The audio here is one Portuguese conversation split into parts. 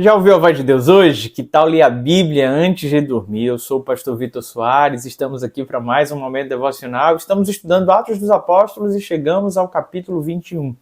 Já ouviu a voz de Deus hoje? Que tal ler a Bíblia antes de dormir? Eu sou o pastor Vitor Soares, estamos aqui para mais um momento devocional. Estamos estudando Atos dos Apóstolos e chegamos ao capítulo 21.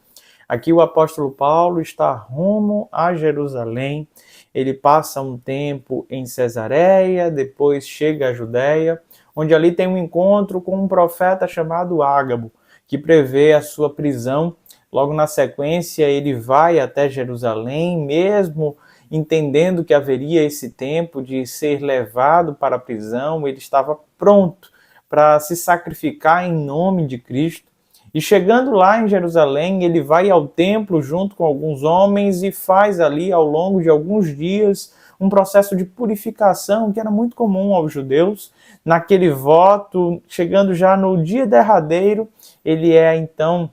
Aqui o apóstolo Paulo está rumo a Jerusalém. Ele passa um tempo em Cesareia, depois chega à Judéia, onde ali tem um encontro com um profeta chamado Ágabo, que prevê a sua prisão. Logo na sequência, ele vai até Jerusalém, mesmo entendendo que haveria esse tempo de ser levado para a prisão, ele estava pronto para se sacrificar em nome de Cristo. E chegando lá em Jerusalém, ele vai ao templo junto com alguns homens e faz ali, ao longo de alguns dias, um processo de purificação que era muito comum aos judeus. Naquele voto, chegando já no dia derradeiro, ele é então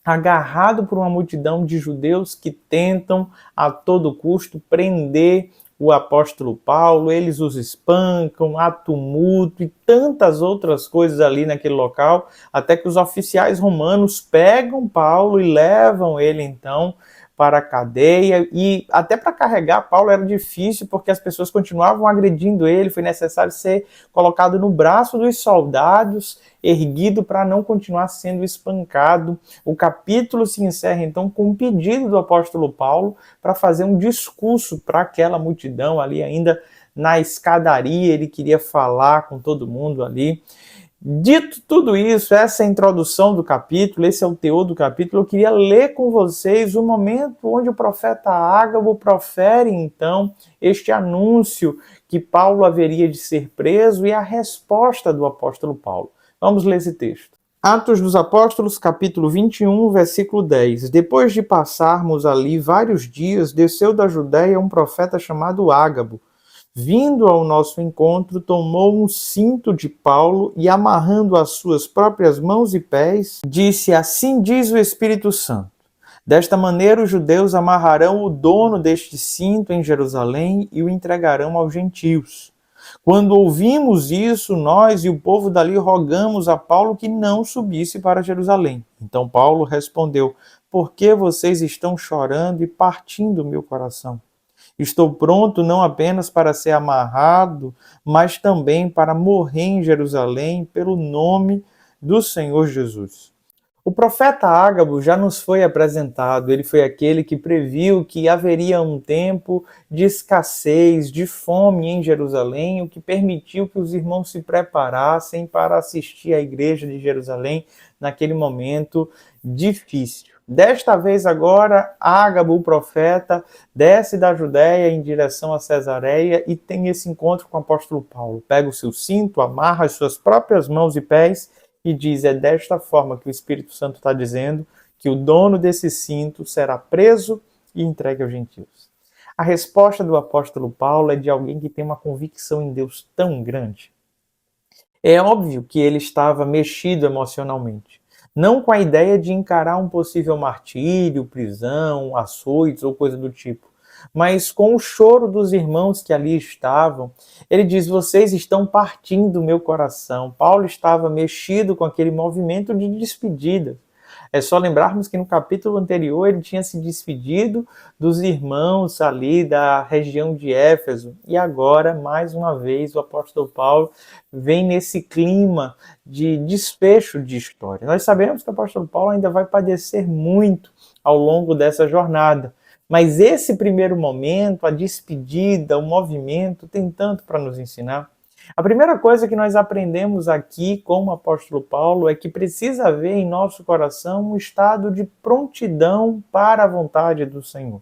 agarrado por uma multidão de judeus que tentam a todo custo prender o apóstolo Paulo. Eles os espancam, há tumulto e tantas outras coisas ali naquele local, até que os oficiais romanos pegam Paulo e levam ele então para a cadeia, e até para carregar Paulo era difícil, porque as pessoas continuavam agredindo ele. Foi necessário ser colocado no braço dos soldados, erguido para não continuar sendo espancado. O capítulo se encerra então com um pedido do apóstolo Paulo para fazer um discurso para aquela multidão ali ainda na escadaria. Ele queria falar com todo mundo ali. Dito tudo isso, essa é a introdução do capítulo, esse é o teor do capítulo. Eu queria ler com vocês o momento onde o profeta Ágabo profere então este anúncio que Paulo haveria de ser preso e a resposta do apóstolo Paulo. Vamos ler esse texto. Atos dos Apóstolos, capítulo 21, versículo 10. Depois de passarmos ali vários dias, desceu da Judéia um profeta chamado Ágabo. Vindo ao nosso encontro, tomou um cinto de Paulo e, amarrando as suas próprias mãos e pés, disse: Assim diz o Espírito Santo. Desta maneira, os judeus amarrarão o dono deste cinto em Jerusalém e o entregarão aos gentios. Quando ouvimos isso, nós e o povo dali rogamos a Paulo que não subisse para Jerusalém. Então Paulo respondeu: Por que vocês estão chorando e partindo o meu coração? Estou pronto não apenas para ser amarrado, mas também para morrer em Jerusalém pelo nome do Senhor Jesus. O profeta Ágabo já nos foi apresentado. Ele foi aquele que previu que haveria um tempo de escassez, de fome em Jerusalém, o que permitiu que os irmãos se preparassem para assistir à igreja de Jerusalém naquele momento difícil. Desta vez agora, Ágabo, o profeta, desce da Judéia em direção a Cesareia e tem esse encontro com o apóstolo Paulo. Pega o seu cinto, amarra as suas próprias mãos e pés e diz: é desta forma que o Espírito Santo está dizendo que o dono desse cinto será preso e entregue aos gentios. A resposta do apóstolo Paulo é de alguém que tem uma convicção em Deus tão grande. É óbvio que ele estava mexido emocionalmente. Não com a ideia de encarar um possível martírio, prisão, açoites ou coisa do tipo, mas com o choro dos irmãos que ali estavam. Ele diz: vocês estão partindo o meu coração. Paulo estava mexido com aquele movimento de despedida. É só lembrarmos que no capítulo anterior ele tinha se despedido dos irmãos ali da região de Éfeso. E agora, mais uma vez, o apóstolo Paulo vem nesse clima de desfecho de história. Nós sabemos que o apóstolo Paulo ainda vai padecer muito ao longo dessa jornada. Mas esse primeiro momento, a despedida, o movimento, tem tanto para nos ensinar. A primeira coisa que nós aprendemos aqui com o apóstolo Paulo é que precisa haver em nosso coração um estado de prontidão para a vontade do Senhor.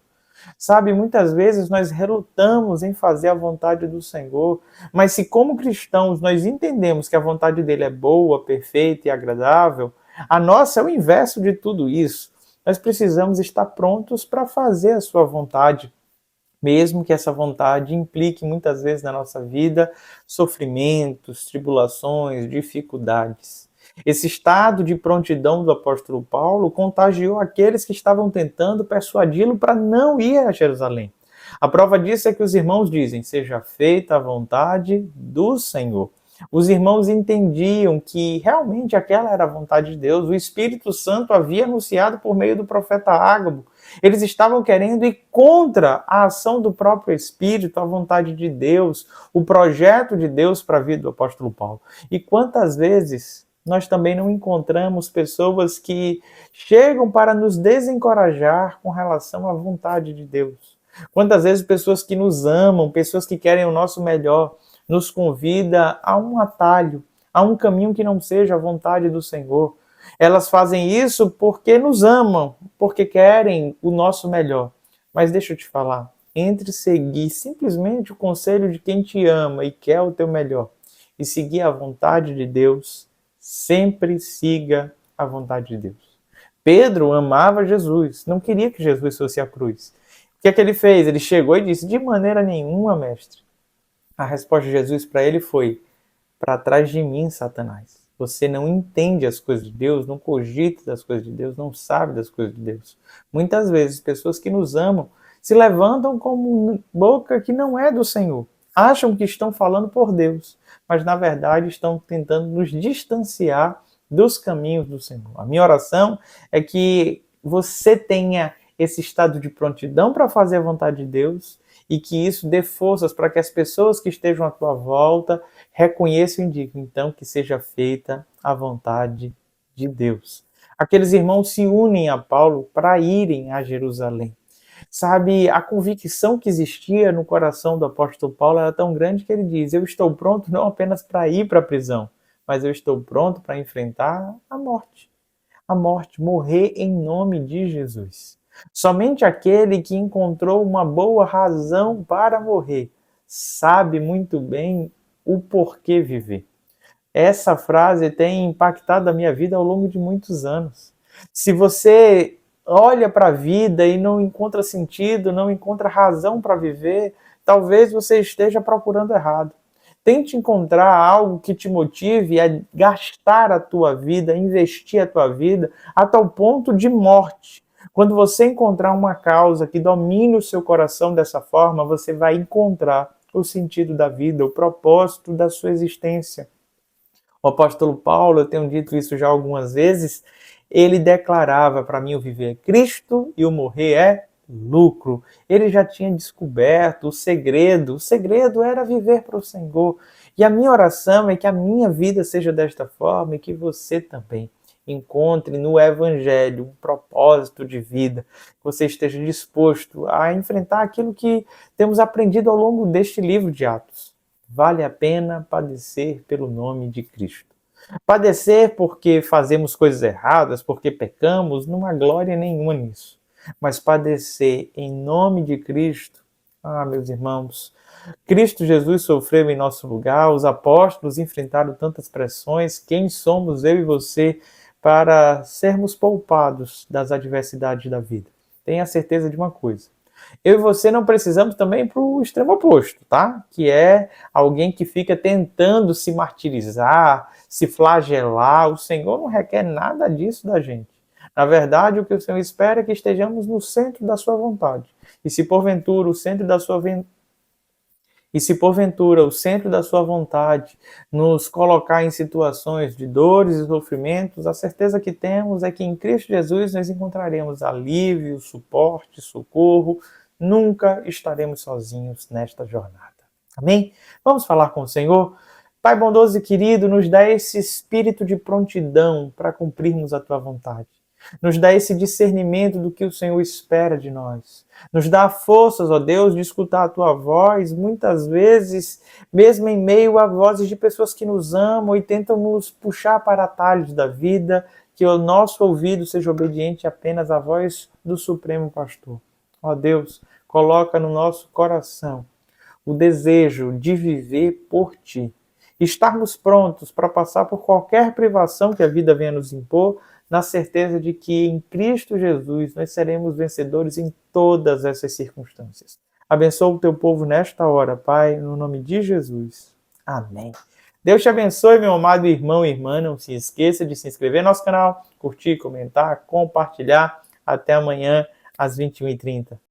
Sabe, muitas vezes nós relutamos em fazer a vontade do Senhor, mas se como cristãos nós entendemos que a vontade dele é boa, perfeita e agradável, a nossa é o inverso de tudo isso. Nós precisamos estar prontos para fazer a sua vontade, mesmo que essa vontade implique muitas vezes na nossa vida sofrimentos, tribulações, dificuldades. Esse estado de prontidão do apóstolo Paulo contagiou aqueles que estavam tentando persuadi-lo para não ir a Jerusalém. A prova disso é que os irmãos dizem: seja feita a vontade do Senhor. Os irmãos entendiam que realmente aquela era a vontade de Deus. O Espírito Santo havia anunciado por meio do profeta Ágabo Eles estavam querendo ir contra a ação do próprio Espírito, a vontade de Deus, o projeto de Deus para a vida do apóstolo Paulo. E quantas vezes nós também não encontramos pessoas que chegam para nos desencorajar com relação à vontade de Deus? Quantas vezes pessoas que nos amam, pessoas que querem o nosso melhor, nos convida a um atalho, a um caminho que não seja a vontade do Senhor. Elas fazem isso porque nos amam, porque querem o nosso melhor. Mas deixa eu te falar, entre seguir simplesmente o conselho de quem te ama e quer o teu melhor e seguir a vontade de Deus, sempre siga a vontade de Deus. Pedro amava Jesus, não queria que Jesus fosse à cruz. O que é que ele fez? Ele chegou e disse, de maneira nenhuma, mestre. A resposta de Jesus para ele foi, para trás de mim, Satanás. Você não entende as coisas de Deus, não cogita das coisas de Deus, não sabe das coisas de Deus. Muitas vezes, pessoas que nos amam se levantam como boca que não é do Senhor. Acham que estão falando por Deus, mas na verdade estão tentando nos distanciar dos caminhos do Senhor. A minha oração é que você tenha esse estado de prontidão para fazer a vontade de Deus e que isso dê forças para que as pessoas que estejam à tua volta reconheçam e digam, então, que seja feita a vontade de Deus. Aqueles irmãos se unem a Paulo para irem a Jerusalém. Sabe, a convicção que existia no coração do apóstolo Paulo era tão grande que ele diz, eu estou pronto não apenas para ir para a prisão, mas eu estou pronto para enfrentar a morte. A morte, morrer em nome de Jesus. Somente aquele que encontrou uma boa razão para morrer sabe muito bem o porquê viver. Essa frase tem impactado a minha vida ao longo de muitos anos. Se você olha para a vida e não encontra sentido, não encontra razão para viver, talvez você esteja procurando errado. Tente encontrar algo que te motive a gastar a tua vida, a investir a tua vida, a tal ponto de morte. Quando você encontrar uma causa que domine o seu coração dessa forma, você vai encontrar o sentido da vida, o propósito da sua existência. O apóstolo Paulo, eu tenho dito isso já algumas vezes, ele declarava, para mim o viver é Cristo e o morrer é lucro. Ele já tinha descoberto o segredo era viver para o Senhor. E a minha oração é que a minha vida seja desta forma e que você também encontre no Evangelho um propósito de vida, que você esteja disposto a enfrentar aquilo que temos aprendido ao longo deste livro de Atos. Vale a pena padecer pelo nome de Cristo. Padecer porque fazemos coisas erradas, porque pecamos, não há glória nenhuma nisso. Mas padecer em nome de Cristo, meus irmãos, Cristo Jesus sofreu em nosso lugar, os apóstolos enfrentaram tantas pressões, quem somos eu e você para sermos poupados das adversidades da vida? Tenha certeza de uma coisa, eu e você não precisamos também para o extremo oposto, tá? Que é alguém que fica tentando se martirizar, se flagelar. O Senhor não requer nada disso da gente. Na verdade, o que o Senhor espera é que estejamos no centro da sua vontade. E se porventura o centro da sua vontade nos colocar em situações de dores e sofrimentos, a certeza que temos é que em Cristo Jesus nós encontraremos alívio, suporte, socorro, nunca estaremos sozinhos nesta jornada. Amém? Vamos falar com o Senhor? Pai bondoso e querido, nos dá esse espírito de prontidão para cumprirmos a Tua vontade. Nos dá esse discernimento do que o Senhor espera de nós. Nos dá forças, ó Deus, de escutar a Tua voz, muitas vezes, mesmo em meio a vozes de pessoas que nos amam e tentam nos puxar para atalhos da vida, que o nosso ouvido seja obediente apenas à voz do Supremo Pastor. Ó Deus, coloca no nosso coração o desejo de viver por Ti. Estarmos prontos para passar por qualquer privação que a vida venha nos impor, na certeza de que em Cristo Jesus nós seremos vencedores em todas essas circunstâncias. Abençoa o Teu povo nesta hora, Pai, no nome de Jesus. Amém. Deus te abençoe, meu amado irmão e irmã. Não se esqueça de se inscrever no nosso canal, curtir, comentar, compartilhar. Até amanhã, às 21h30.